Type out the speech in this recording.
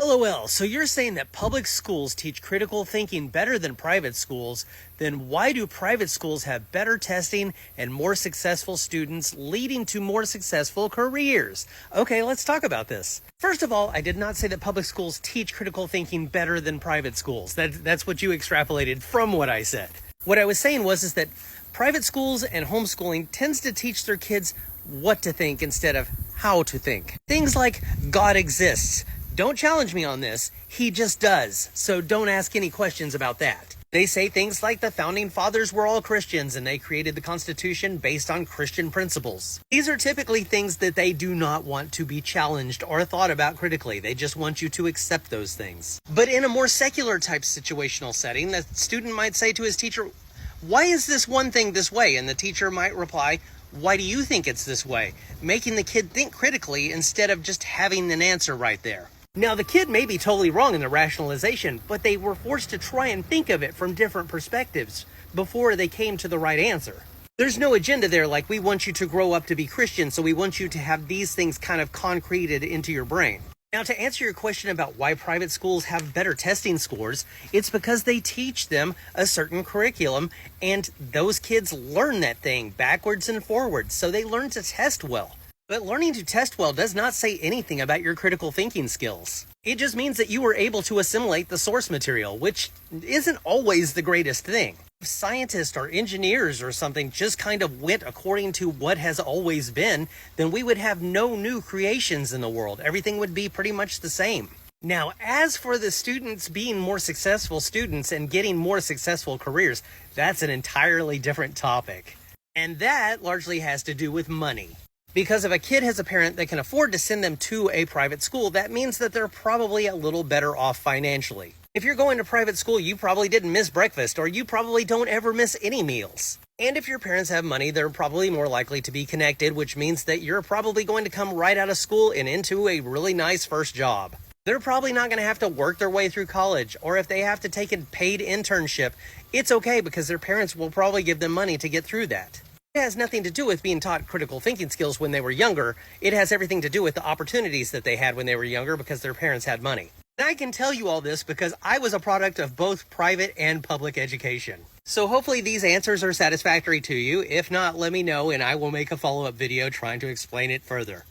LOL, so you're saying that public schools teach critical thinking better than private schools, then why do private schools have better testing and more successful students leading to more successful careers? Okay, let's talk about this. First of all, I did not say that public schools teach critical thinking better than private schools. That's what you extrapolated from what I said. What I was saying was that private schools and homeschooling tends to teach their kids what to think instead of how to think. Things like God exists. Don't challenge me on this. He just does. So don't ask any questions about that. They say things like the founding fathers were all Christians and they created the Constitution based on Christian principles. These are typically things that they do not want to be challenged or thought about critically. They just want you to accept those things. But in a more secular type situational setting, the student might say to his teacher, "Why is this one thing this way?" And the teacher might reply, "Why do you think it's this way?" Making the kid think critically instead of just having an answer right there. Now, the kid may be totally wrong in the rationalization, but they were forced to try and think of it from different perspectives before they came to the right answer. There's no agenda there like we want you to grow up to be Christian, so we want you to have these things kind of concreted into your brain. Now, to answer your question about why private schools have better testing scores, it's because they teach them a certain curriculum, and those kids learn that thing backwards and forwards, so they learn to test well. But learning to test well does not say anything about your critical thinking skills. It just means that you were able to assimilate the source material, which isn't always the greatest thing. If scientists or engineers or something just kind of went according to what has always been, then we would have no new creations in the world. Everything would be pretty much the same. Now, as for the students being more successful students and getting more successful careers, that's an entirely different topic. And that largely has to do with money. Because if a kid has a parent that can afford to send them to a private school, that means that they're probably a little better off financially. If you're going to private school, you probably didn't miss breakfast, or you probably don't ever miss any meals. And if your parents have money, they're probably more likely to be connected, which means that you're probably going to come right out of school and into a really nice first job. They're probably not going to have to work their way through college, or if they have to take a paid internship, it's okay because their parents will probably give them money to get through that. It has nothing to do with being taught critical thinking skills when they were younger. It has everything to do with the opportunities that they had when they were younger because their parents had money. And I can tell you all this because I was a product of both private and public education. So hopefully these answers are satisfactory to you. If not, let me know and I will make a follow-up video trying to explain it further.